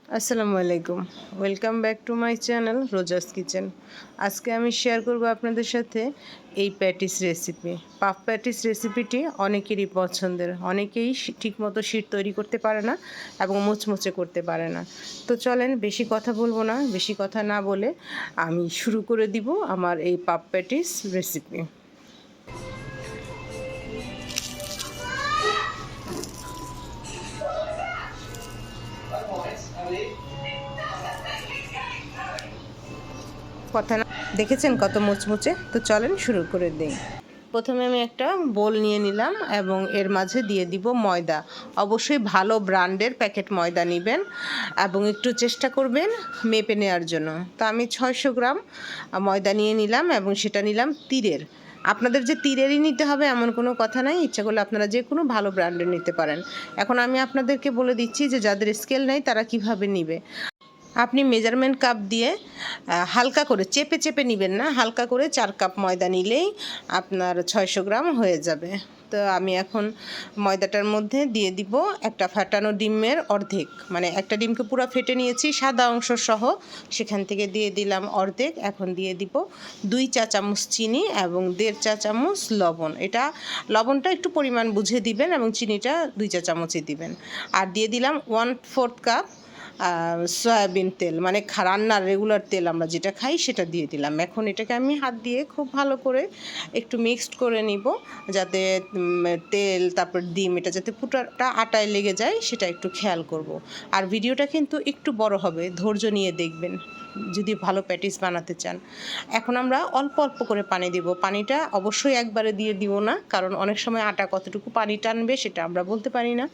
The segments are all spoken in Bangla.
আসসালামু আলাইকুম। Welcome back to my channel Roza's kitchen. আজকে আমি শেয়ার করব আপনাদের সাথে এই প্যাটিস রেসিপি। পাফ প্যাটিস রেসিপিটি অনেকেরই পছন্দের। অনেকেই ঠিকমতো শিট তৈরি করতে পারে না এবং মুচমুচে করতে পারে না। তো চলেন বেশি কথা বলবো না, বেশি কথা না বলে আমি শুরু করে দিব আমার এই পাফ প্যাটিস রেসিপি। কথা না দেখেছেন কত মুচমুচে। তো চলেন শুরু করে দিই। প্রথমে আমি একটা বোল নিয়ে নিলাম এবং এর মাঝে দিয়ে দিব ময়দা। অবশ্যই ভালো ব্র্যান্ডের প্যাকেট ময়দা নেবেন এবং একটু চেষ্টা করবেন মেপে নেওয়ার জন্য। তো আমি 600 গ্রাম ময়দা নিয়ে নিলাম এবং সেটা নিলাম তীরের। আপনাদের যে তীরেরই নিতে হবে এমন কোনো কথা নাই, ইচ্ছা করলে আপনারা যে কোনো ভালো ব্র্যান্ডের নিতে পারেন। এখন আমি আপনাদেরকে বলে দিচ্ছি যে যাদের স্কেল নেই তারা কিভাবে নিবে। আপনি মেজারমেন্ট কাপ দিয়ে হালকা করে চেপে চেপে নেবেন না, হালকা করে 4 কাপ ময়দা নিলেই আপনার 600 গ্রাম হয়ে যাবে। তো আমি এখন ময়দাটার মধ্যে দিয়ে দিব একটা ফাটানো ডিমের অর্ধেক, মানে একটা ডিমকে পুরো ফেটে নিয়েছি সাদা অংশ সহ, সেখান থেকে দিয়ে দিলাম অর্ধেক। এখন দিয়ে দিব 2 চা চামচ চিনি এবং 1.5 চা চামচ লবণ। এটা লবণটা একটু পরিমাণ বুঝে দিবেন এবং চিনিটা 2 চা চামচই দিবেন। আর দিয়ে দিলাম 1/4 কাপ সয়াবিন তেল, মানে রান্নার রেগুলার তেল আমরা যেটা খাই সেটা দিয়ে দিলাম। এখন এটাকে আমি হাত দিয়ে খুব ভালো করে একটু মিক্সড করে নিব, যাতে তেল তারপর ডিম এটা যাতে পুরোটা আটায় লেগে যায় সেটা একটু খেয়াল করব। আর ভিডিওটা কিন্তু একটু বড় হবে, ধৈর্য নিয়ে দেখবেন যদি ভালো প্যাটিস বানাতে চান। এখন আমরা অল্প অল্প করে পানি দিব। পানিটা অবশ্যই একবারে দিয়ে দিব না, কারণ অনেক সময় আটা কতটুকু পানি টানবে সেটা আমরা বলতে পারি না।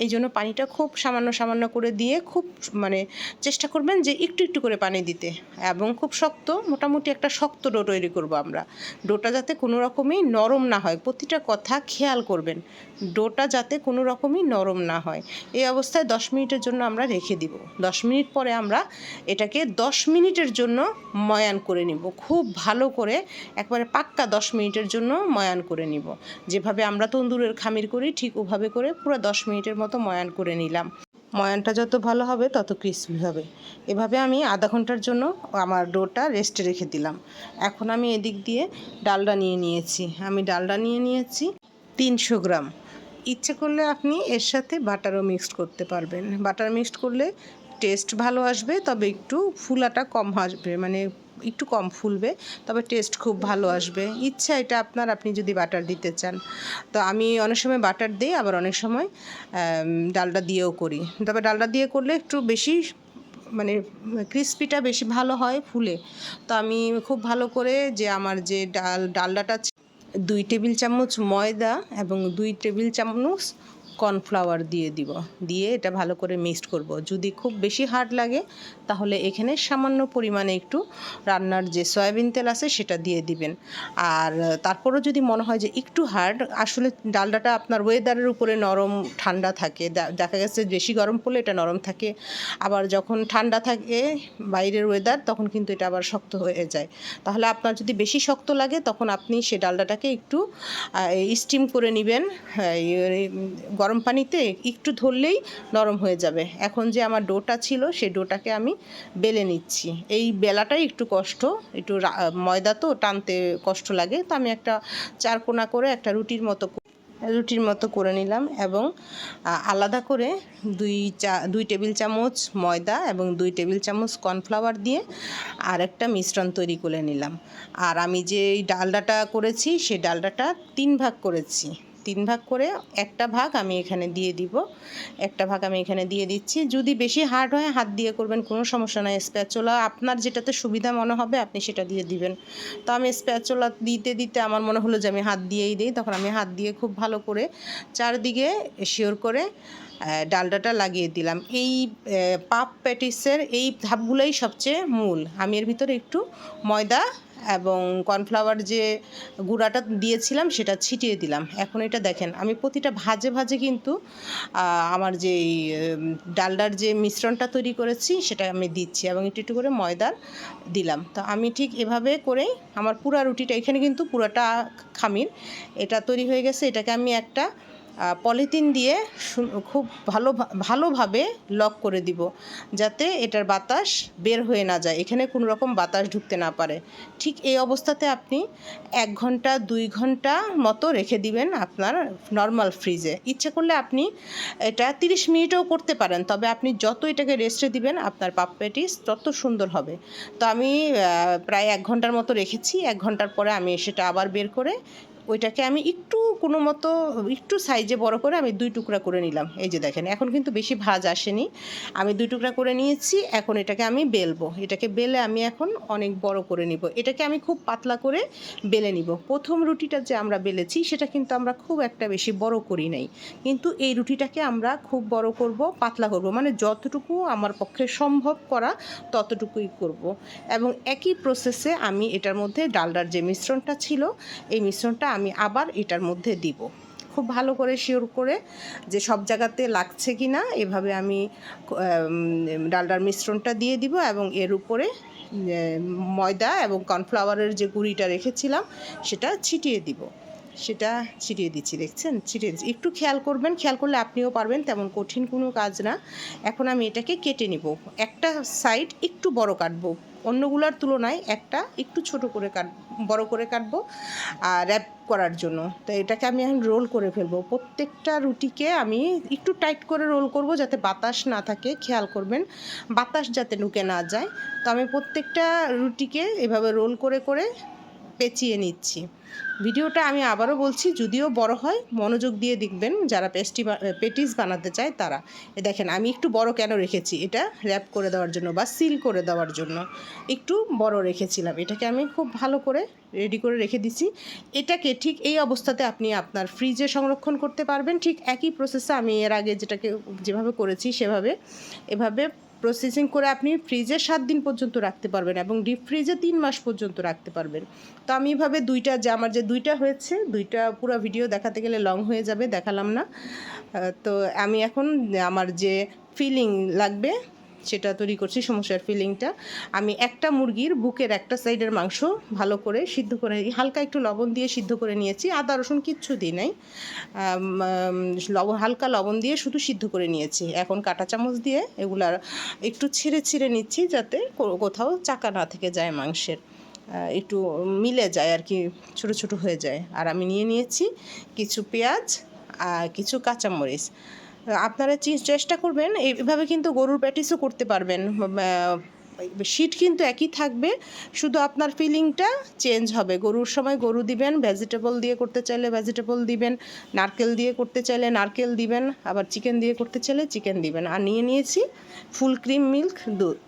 এই জন্য পানিটা খুব সামান্য সামান্য করে দিয়ে খুব মানে চেষ্টা করবেন যে একটু একটু করে পানি দিতে, এবং খুব শক্ত, মোটামুটি একটা শক্ত ডো তৈরি করব আমরা। ডোটা যাতে কোনো রকমই নরম না হয়, প্রতিটা কথা খেয়াল করবেন, ডোটা যাতে কোনো রকমই নরম না হয়। এই অবস্থায় 10 মিনিটের জন্য আমরা রেখে দিব। 10 মিনিট পরে আমরা এটাকে 10 মিনিটের জন্য ময়ান করে নিব, খুব ভালো করে একবারে পাক্কা 10 মিনিটের জন্য ময়ান করে নিব। যেভাবে আমরা তন্দুরের খামির করি ঠিক ওভাবে করে পুরো 10 মিনিটের মতো ময়ান করে নিলাম। ময়ানটা যত ভালো হবে তত ক্রিসপি হবে। এভাবে আমি আধা ঘন্টার জন্য আমার ডোটা রেস্টে রেখে দিলাম। এখন আমি এদিক দিয়ে ডালডা নিয়ে নিয়েছি। আমি ডালডা নিয়ে নিয়েছি 300 গ্রাম। ইচ্ছে করলে আপনি এর সাথে বাটারও মিক্সড করতে পারবেন। বাটার মিক্সড করলে টেস্ট ভালো আসবে, তবে একটু ফুলাটা কম আসবে, মানে একটু কম ফুলবে, তবে টেস্ট খুব ভালো আসবে। ইচ্ছা এটা আপনার, আপনি যদি বাটার দিতে চান। তো আমি অনেক সময় বাটার দিই, আবার অনেক সময় ডালডা দিয়েও করি। তবে ডালডা দিয়ে করলে একটু বেশি মানে ক্রিসপিটা বেশি ভালো হয়, ফুলে। তো আমি খুব ভালো করে যে আমার যে ডালডাটা 2 টেবিল চামচ ময়দা এবং 2 টেবিল চামচ কর্নফ্লাওয়ার দিয়ে দিব। দিয়ে এটা ভালো করে মিক্সড করব। যদি খুব বেশি হার্ড লাগে তাহলে এখানে সামান্য পরিমাণে একটু রান্নার যে সয়াবিন তেল আছে সেটা দিয়ে দিবেন। আর তারপরও যদি মনে হয় যে একটু হার্ড, আসলে ডালডাটা আপনার ওয়েদারের উপরে নরম ঠান্ডা থাকে। দেখা গেছে বেশি গরম পড়লে এটা নরম থাকে, আবার যখন ঠান্ডা থাকে বাইরের ওয়েদার তখন কিন্তু এটা আবার শক্ত হয়ে যায়। তাহলে আপনার যদি বেশি শক্ত লাগে তখন আপনি সে ডালডাটাকে একটু স্টিম করে নেবেন গরম পানিতে, একটু ধরলেই নরম হয়ে যাবে। এখন যে আমার ডোটা ছিল সেই ডোটাকে আমি বেলে নিচ্ছি। এই বেলাটাই একটু কষ্ট, একটু ময়দা তো টানতে কষ্ট লাগে। তো আমি একটা চারকোনা করে একটা রুটির মতো করে নিলাম এবং আলাদা করে 2 টেবিল চামচ ময়দা এবং 2 টেবিল চামচ কর্নফ্লাওয়ার দিয়ে আর একটা মিশ্রণ তৈরি করে নিলাম। আর আমি যে ডালডাটা করেছি সেই ডালডাটা 3 ভাগ করেছি। 3 ভাগ করে একটা ভাগ আমি এখানে দিয়ে দিব, একটা ভাগ আমি এখানে দিয়ে দিচ্ছি। যদি বেশি হার্ড হয় হাত দিয়ে করবেন, কোনো সমস্যা নাই। স্প্যাচুলা আপনার যেটাতে সুবিধা মনে হবে আপনি সেটা দিয়ে দিবেন। তো আমি স্প্যাচুলা দিতে দিতে আমার মনে হলো যে আমি হাত দিয়েই দিই, তখন আমি হাত দিয়ে খুব ভালো করে চারদিকে শিওর করে ডালডাটা লাগিয়ে দিলাম। এই পাফ প্যাটিসের এই ধাপগুলোই সবচেয়ে মূল। আমি এর ভিতরে একটু ময়দা এবং কর্নফ্লাওয়ার যে গুঁড়াটা দিয়েছিলাম সেটা ছিটিয়ে দিলাম। এখন এটা দেখেন আমি প্রতিটা ভাজে ভাজে কিন্তু আমার যে ডালডার যে মিশ্রণটা তৈরি করেছি সেটা আমি দিচ্ছি এবং একটু একটু করে ময়দার দিলাম। তো আমি ঠিক এভাবে করেই আমার পুরা রুটিটা, এখানে কিন্তু পুরাটা খামির এটা তৈরি হয়ে গেছে। এটাকে আমি একটা পলিথিন দিয়ে খুব ভালোভাবে লক করে দিব, যাতে এটার বাতাস বের হয়ে না যায়, এখানে কোনো রকম বাতাস ঢুকতে না পারে। ঠিক এই অবস্থাতে আপনি 1 ঘন্টা 2 ঘন্টা মতো রেখে দিবেন আপনার নর্মাল ফ্রিজে। ইচ্ছে করলে আপনি এটা 30 মিনিটও করতে পারেন, তবে আপনি যত এটাকে রেস্টে দিবেন আপনার পাপ প্যাটিস তত সুন্দর হবে। তো আমি প্রায় 1 ঘন্টার মতো রেখেছি। 1 ঘন্টার পরে আমি সেটা আবার বের করে ওইটাকে আমি কোনো মতো একটু সাইজে বড় করে আমি 2 টুকরা করে নিলাম। এই যে দেখেন, এখন কিন্তু বেশি ভাঁজ আসেনি। আমি 2 টুকরা করে নিয়েছি। এখন এটাকে আমি বেলবো। এটাকে বেলে আমি এখন অনেক বড় করে নিব। এটাকে আমি খুব পাতলা করে বেলে নিব। প্রথম রুটিটা যে আমরা বেলেছি সেটা কিন্তু আমরা খুব একটা বেশি বড় করি নাই, কিন্তু এই রুটিটাকে আমরা খুব বড় করব, পাতলা করব, মানে যতটুকু আমার পক্ষে সম্ভব করা ততটুকুই করব। এবং একই প্রসেসে আমি এটার মধ্যে ডালডার যে মিশ্রণটা ছিল এই মিশ্রণটা আমি আবার এটার মধ্যে দিব। খুব ভালো করে শিওর করে যে সব জায়গাতে লাগছে কি না, এভাবে আমি ডালডার মিশ্রণটা দিয়ে দিব এবং এর উপরে ময়দা এবং কর্নফ্লাওয়ারের যে গুঁড়িটা রেখেছিলাম সেটা ছিটিয়ে দিব। সেটা ছিটিয়ে দিচ্ছি, দেখছেন? ছিটিয়ে দিচ্ছি। একটু খেয়াল করবেন, খেয়াল করলে আপনিও পারবেন, তেমন কঠিন কোনো কাজ না। এখন আমি এটাকে কেটে নিব। একটা সাইড একটু বড় কাটবো, অন্যগুলোর তুলনায় একটা একটু ছোট করে বড় করে কাটবো র্যাপ করার জন্য। তো এটাকে আমি এখন রোল করে ফেলবো। প্রত্যেকটা রুটিকে আমি একটু টাইট করে রোল করব, যাতে বাতাস না থাকে। খেয়াল করবেন বাতাস যাতে ঢুকে না যায়। তো আমি প্রত্যেকটা রুটিকে এভাবে রোল করে করে পেঁচিয়ে নিচ্ছি। ভিডিওটা আমি আবারও বলছি, যদিও বড় হয় মনোযোগ দিয়ে দেখবেন যারা পেটিস বানাতে চায় তারা। দেখেন আমি একটু বড় কেন রেখেছি, এটা র্যাপ করে দেওয়ার জন্য বা সিল করে দেওয়ার জন্য একটু বড় রেখেছিলাম। এটাকে আমি খুব ভালো করে রেডি করে রেখে দিছি। এটাকে ঠিক এই অবস্থাতে আপনি আপনার ফ্রিজে সংরক্ষণ করতে পারবেন। ঠিক একই প্রসেসে আমি এর আগে যেভাবে করেছি এভাবে প্রসেসিং করে আপনি ফ্রিজে 7 দিন পর্যন্ত রাখতে পারবেন এবং ডিপ ফ্রিজে 3 মাস পর্যন্ত রাখতে পারবেন। তো আমি এভাবে আমার যে দুইটা হয়েছে, দুইটা পুরো ভিডিও দেখাতে গেলে লং হয়ে যাবে, দেখালাম না। তো আমি এখন আমার যে ফিলিং লাগবে সেটা তৈরি করছি। সমস্যার ফিলিংটা আমি একটা মুরগির বুকের একটা সাইডের মাংস ভালো করে সিদ্ধ করে হালকা একটু লবণ দিয়ে সিদ্ধ করে নিয়েছি। আদা রসুন কিচ্ছু দিই নাই, হালকা লবণ দিয়ে শুধু সিদ্ধ করে নিয়েছি। এখন কাঁটা চামচ দিয়ে এগুলার একটু ছিঁড়ে ছিঁড়ে নিচ্ছি, যাতে কোথাও চাকা না থেকে যায় মাংসের, একটু মিলে যায় আর কি, ছোট ছোট হয়ে যায়। আর আমি নিয়েছি কিছু পেঁয়াজ আর কিছু কাঁচামরিচ। আপনারা চেষ্টা করবেন এইভাবে, কিন্তু গরুর প্যাটিসও করতে পারবেন। শীট কিন্তু একই থাকবে, শুধু আপনার ফিলিংটা চেঞ্জ হবে। গরুর সময় গরু দিবেন, ভেজিটেবল দিয়ে করতে চাইলে ভেজিটেবল দিবেন, নারকেল দিয়ে করতে চাইলে নারকেল দিবেন, আবার চিকেন দিয়ে করতে চাইলে চিকেন দিবেন। আর নিয়েছি ফুল ক্রিম মিল্ক দুধ।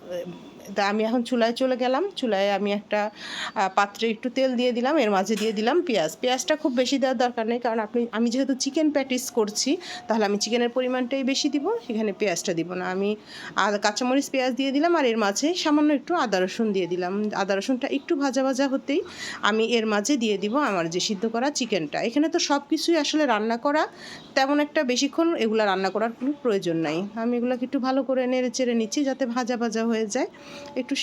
তা আমি এখন চুলায় চলে গেলাম। চুলায় আমি একটা পাত্রে একটু তেল দিয়ে দিলাম, এর মাঝে দিয়ে দিলাম পেঁয়াজটা খুব বেশি দেওয়ার দরকার নেই, কারণ আমি যেহেতু চিকেন প্যাটিস করছি তাহলে আমি চিকেনের পরিমাণটাই বেশি দিব, এখানে পেঁয়াজটা দিব না। আমি কাঁচামরিচ পেঁয়াজ দিয়ে দিলাম, আর এর মাঝে সামান্য একটু আদা রসুন দিয়ে দিলাম। আদা রসুনটা একটু ভাজা ভাজা হতেই আমি এর মাঝে দিয়ে দিব আমার যে সিদ্ধ করা চিকেনটা। এখানে তো সব কিছুই আসলে রান্না করা, তেমন একটা বেশিক্ষণ এগুলো রান্না করার কোনো প্রয়োজন নাই। আমি এগুলোকে একটু ভালো করে নেড়ে চেড়ে নিচ্ছি, যাতে ভাজা ভাজা হয়ে যায়। একটু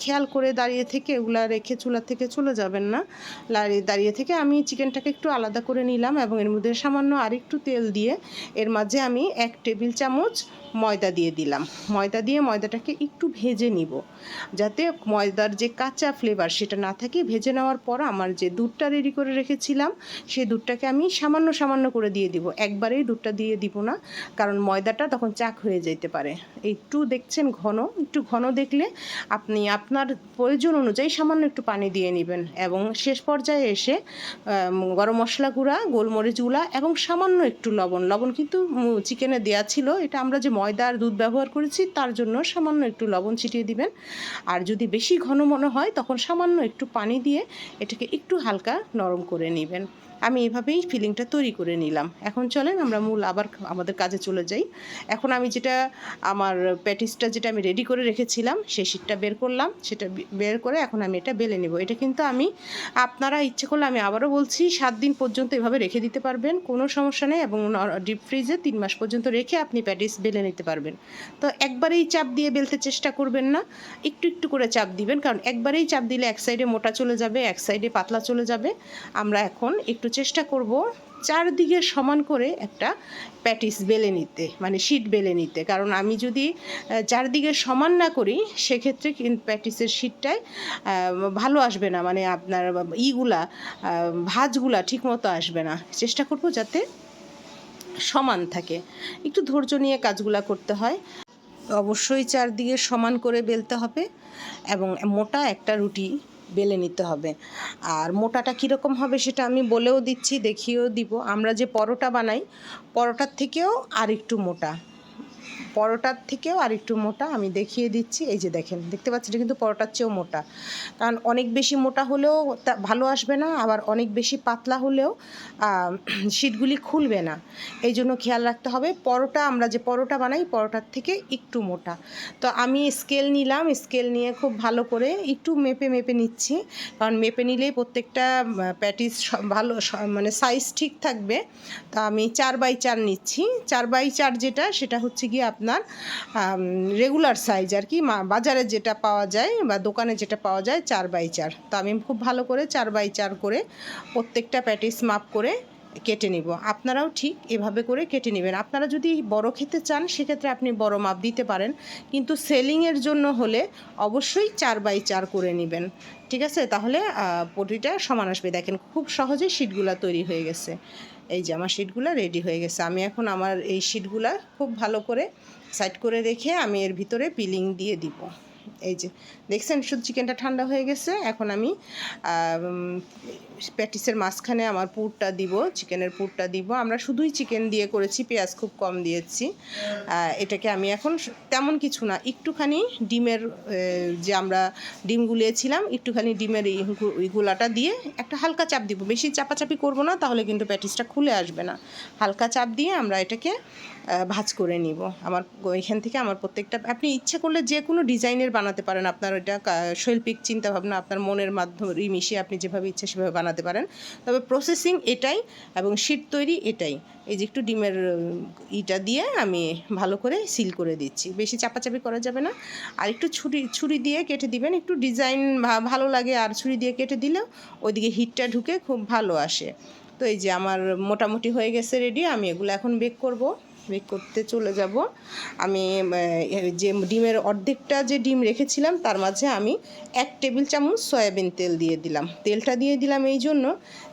খেয়াল করে দাঁড়িয়ে থেকে এগুলা রেখে চুলা থেকে চলে যাবেন না। দাঁড়িয়ে থেকে আমি চিকেনটাকে একটু আলাদা করে নিলাম এবং এর মধ্যে সামান্য আরেকটু তেল দিয়ে এর মাঝে আমি 1 টেবিল চামচ ময়দা দিয়ে দিলাম। ময়দাটাকে একটু ভেজে নিব, যাতে ময়দার যে কাঁচা ফ্লেভার সেটা না থাকে। ভেজে নেওয়ার পর আমার যে দুধটা রেডি করে রেখেছিলাম সেই দুধটাকে আমি সামান্য করে দিয়ে দিব। একবারেই দুধটা দিয়ে দিব না, কারণ ময়দাটা তখন চাক হয়ে যেতে পারে। একটু দেখছেন একটু ঘন দেখলে আপনি আপনার প্রয়োজন অনুযায়ী সামান্য একটু পানি দিয়ে নেবেন এবং শেষ পর্যায়ে এসে গরম মশলা গুঁড়া, গোলমরিচ গুঁড়া এবং সামান্য একটু লবণ কিন্তু চিকেনে দেওয়া ছিল। এটা আমরা যে ময়দা আর দুধ ব্যবহার করেছি তার জন্য সামান্য একটু লবণ ছিটিয়ে দিবেন। আর যদি বেশি ঘন মনে হয় তখন সামান্য একটু পানি দিয়ে এটাকে একটু হালকা নরম করে নেবেন। আমি এভাবেই ফিলিংটা তৈরি করে নিলাম। এখন চলেন আমরা আবার আমাদের কাজে চলে যাই। এখন আমি আমার প্যাটিসটা যেটা আমি রেডি করে রেখেছিলাম সেই শীটটা বের করলাম, সেটা বের করে এখন আমি এটা বেলে নেব। এটা কিন্তু আপনারা ইচ্ছে করলে, আমি আবারও বলছি, 7 দিন পর্যন্ত এভাবে রেখে দিতে পারবেন, কোনো সমস্যা নেই। এবং ডিপ ফ্রিজে 3 মাস পর্যন্ত রেখে আপনি প্যাটিস বেলে নিতে পারবেন। তো একবারেই চাপ দিয়ে বেলতে চেষ্টা করবেন না, একটু করে চাপ দিবেন, কারণ একবারেই চাপ দিলে এক সাইডে মোটা চলে যাবে, এক সাইডে পাতলা চলে যাবে। আমরা এখন একটু চেষ্টা করব চারদিকে সমান করে একটা প্যাটিস বেলে নিতে, মানে শিট বেলে নিতে। কারণ আমি যদি চারদিকে সমান না করি সেক্ষেত্রে কিন্তু প্যাটিসের শিটটায় ভালো আসবে না, মানে আপনার ভাঁজগুলা ঠিকমতো আসবে না। চেষ্টা করব যাতে সমান থাকে, একটু ধৈর্য নিয়ে কাজগুলা করতে হয়। অবশ্যই চারদিকে সমান করে বেলতে হবে এবং মোটা একটা রুটি বেলে নিতে হবে। আর মোটাটা কীরকম হবে সেটা আমি বলেও দিচ্ছি, দেখিয়েও দিব। আমরা যে পরোটা বানাই, পরোটার থেকেও আর একটু মোটা আমি দেখিয়ে দিচ্ছি। এই যে দেখেন, দেখতে পাচ্ছেন, এটা কিন্তু পরোটার চেয়েও মোটা। কারণ অনেক বেশি মোটা হলেও ভালো আসবে না, আবার অনেক বেশি পাতলা হলেও শিটগুলি খুলবে না। এই জন্য খেয়াল রাখতে হবে, আমরা যে পরোটা বানাই পরোটার থেকে একটু মোটা। তো আমি স্কেল নিলাম, স্কেল নিয়ে খুব ভালো করে একটু মেপে নিচ্ছি, কারণ মেপে নিলেই প্রত্যেকটা প্যাটিস ভালো মানে সাইজ ঠিক থাকবে। তো আমি 4x4 নিচ্ছি। 4x4 সেটা হচ্ছে গিয়ে আপনার রেগুলার সাইজ আর কি, বাজারে যেটা পাওয়া যায় বা দোকানে যেটা পাওয়া যায় 4x4। তো আমি খুব ভালো করে 4x4 করে প্রত্যেকটা প্যাটিস মাপ করে কেটে নিব। আপনারাও ঠিক এভাবে করে কেটে নেবেন। আপনারা যদি বড় খেতে চান সেক্ষেত্রে আপনি বড় মাপ দিতে পারেন, কিন্তু সেলিংয়ের জন্য হলে অবশ্যই 4x4 করে নেবেন, ঠিক আছে? তাহলে পটিটা সমান আসবে। দেখেন খুব সহজে শিটগুলা তৈরি হয়ে গেছে। এই যে আমার শিটগুলো রেডি হয়ে গেছে। আমি এখন আমার এই শিটগুলা খুব ভালো করে সাইড করে রেখে আমি এর ভিতরে পিলিং দিয়ে দিব। এই যে দেখছেন, শুধু চিকেনটা ঠান্ডা হয়ে গেছে। এখন আমি প্যাটিসের মাঝখানে আমার পুরটা দিব, চিকেনের পুরটা দিব। আমরা শুধুই চিকেন দিয়ে করেছি, পেঁয়াজ খুব কম দিয়েছি। এটাকে আমি এখন তেমন কিছু না, একটুখানি ডিমের যে আমরা ডিম গুলিয়েছিলাম, একটুখানি ডিমের এই গোলাটা দিয়ে একটা হালকা চাপ দিব। বেশি চাপাচাপি করব না, তাহলে কিন্তু প্যাটিসটা খুলে আসবে না। হালকা চাপ দিয়ে আমরা এটাকে ভাঁজ করে নিব। আমার এখান থেকে আমার প্রত্যেকটা, আপনি ইচ্ছে করলে যে কোনো ডিজাইনের বানাতে পারেন। আপনার এটা শৈল্পিক চিন্তাভাবনা, আপনার মনের মাধ্যমে মিশিয়ে আপনি যেভাবে ইচ্ছে সেভাবে বানাতে পারেন। তবে প্রসেসিং এটাই এবং শিট তৈরি এটাই। এই যে একটু ডিমের ইটা দিয়ে আমি ভালো করে সিল করে দিচ্ছি। বেশি চাপাচাপি করা যাবে না। আর একটু ছুরি দিয়ে কেটে দিবেন, একটু ডিজাইন ভালো লাগে। আর ছুরি দিয়ে কেটে দিলেও ওইদিকে হিটটা ঢুকে খুব ভালো আসে। তো এই যে আমার মোটামুটি হয়ে গেছে রেডি। আমি এগুলো এখন বেক করতে চলে যাব। আমি যে ডিমের অর্ধেকটা যে ডিম রেখেছিলাম তার মাঝে আমি 1 টেবিল চামচ সয়াবিন তেল দিয়ে দিলাম। তেলটা দিয়ে দিলাম এই জন্য,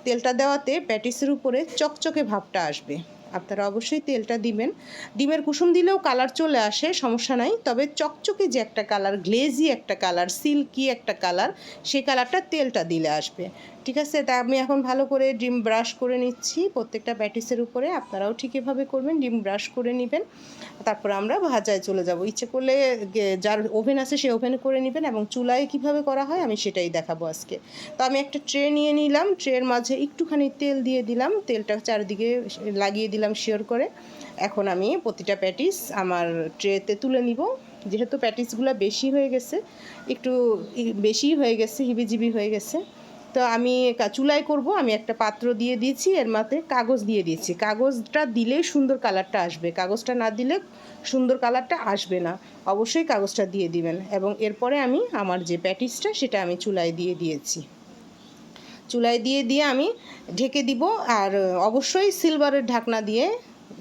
তেলটা দেওয়াতে প্যাটিসের উপরে চকচকে ভাবটা আসবে। আপনারা অবশ্যই তেলটা দিবেন। ডিমের কুসুম দিলেও কালার চলে আসে, সমস্যা নাই। তবে চকচকে যে একটা কালার, গ্লেজি একটা কালার, সিল্কি একটা কালার, সেই কালারটা তেলটা দিলে আসবে, ঠিক আছে? তা আমি এখন ভালো করে ডিম ব্রাশ করে নিচ্ছি প্রত্যেকটা প্যাটিসের উপরে। আপনারাও ঠিক এভাবে করবেন, ডিম ব্রাশ করে নেবেন। তারপরে আমরা ভাজায় চলে যাব। ইচ্ছে করলে যার ওভেন আছে সে ওভেনে করে নেবেন, এবং চুলায় কিভাবে করা হয় আমি সেটাই দেখাবো আজকে। তো আমি একটা ট্রে নিয়ে নিলাম, ট্রের মাঝে একটুখানি তেল দিয়ে দিলাম, তেলটা চারিদিকে লাগিয়ে দিলাম শিওর করে। এখন আমি প্রতিটা প্যাটিস আমার ট্রেতে তুলে নিব। যেহেতু প্যাটিসগুলো বেশি হয়ে গেছে, একটু বেশি হয়ে গেছে, হিবিজিবি হয়ে গেছে, তো আমি চুলায় করব। আমি একটা পাত্র দিয়ে দিয়েছি, এর মাঝে কাগজ দিয়ে দিয়েছি। কাগজটা দিলেই সুন্দর কালারটা আসবে, কাগজটা না দিলে সুন্দর কালারটা আসবে না। অবশ্যই কাগজটা দিয়ে দিবেন। এবং এরপরে আমি আমার যে প্যাটিসটা সেটা আমি চুলায় দিয়ে দিয়েছি। চুলায় দিয়ে আমি ঢেকে দিব। আর অবশ্যই সিলভারের ঢাকনা দিয়ে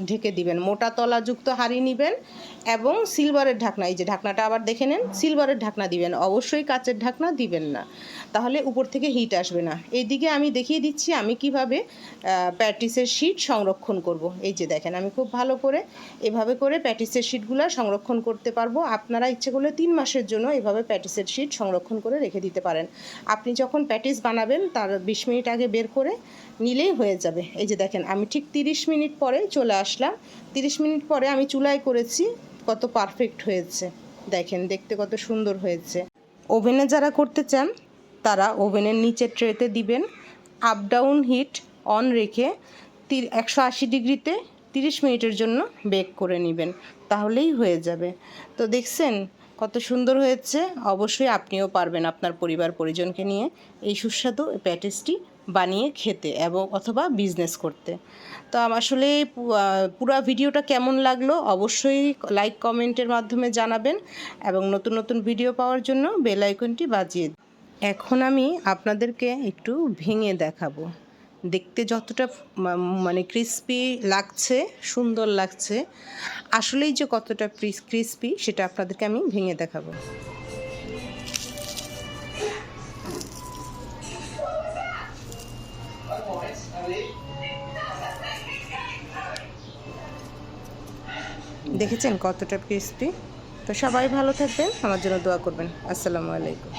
ঢেকে দিবেন। মোটা তলাযুক্ত হাঁড়ি নেবেন এবং সিলভারের ঢাকনা, এই যে ঢাকনাটা আবার দেখে নেন, সিলভারের ঢাকনা দিবেন, অবশ্যই কাচের ঢাকনা দিবেন না, তাহলে উপর থেকে হিট আসবে না। এইদিকে আমি দেখিয়ে দিচ্ছি আমি কিভাবে প্যাটিসের শিট সংরক্ষণ করব। এই যে দেখেন, আমি খুব ভালো করে এভাবে করে প্যাটিসের শিটগুলো সংরক্ষণ করতে পারবো। আপনারা ইচ্ছে করলে 3 মাসের জন্য এভাবে প্যাটিসের শিট সংরক্ষণ করে রেখে দিতে পারেন। আপনি যখন প্যাটিস বানাবেন তার 20 মিনিট আগে বের করে নিলেই হয়ে যাবে। এই যে দেখেন, আমি ঠিক 30 মিনিট পরে চলে আসলাম। 30 মিনিট পরে আমি চুলায় করেছি, কত পারফেক্ট হয়েছে দেখেন, দেখতে কত সুন্দর হয়েছে। ওভেনে যারা করতে চান তারা ওভেনের নিচের ট্রেতে দিবেন, আপ ডাউন হিট অন রেখে 180 ডিগ্রিতে 30 মিনিটের জন্য বেক করে নেবেন, তাহলেই হয়ে যাবে। তো দেখছেন কত সুন্দর হয়েছে। অবশ্যই আপনিও পারবেন আপনার পরিবার পরিজনকে নিয়ে এই সুস্বাদু প্যাটিসটি বানিয়ে খেতে এবং অথবা বিজনেস করতে। তো আসলে পুরো ভিডিওটা কেমন লাগলো অবশ্যই লাইক কমেন্টের মাধ্যমে জানাবেন, এবং নতুন নতুন ভিডিও পাওয়ার জন্য বেল আইকনটি বাজিয়ে। এখন আমি আপনাদেরকে একটু ভেঙে দেখাবো। দেখতে যতটা মানে ক্রিস্পি লাগছে, সুন্দর লাগছে, আসলেই যে কতটা ক্রিস্পি সেটা আপনাদেরকে আমি ভেঙে দেখাবো। দেখেছেন কতটা ক্রিস্পি। তো সবাই ভালো থাকবেন, আমার জন্য দোয়া করবেন। আসসালামু আলাইকুম।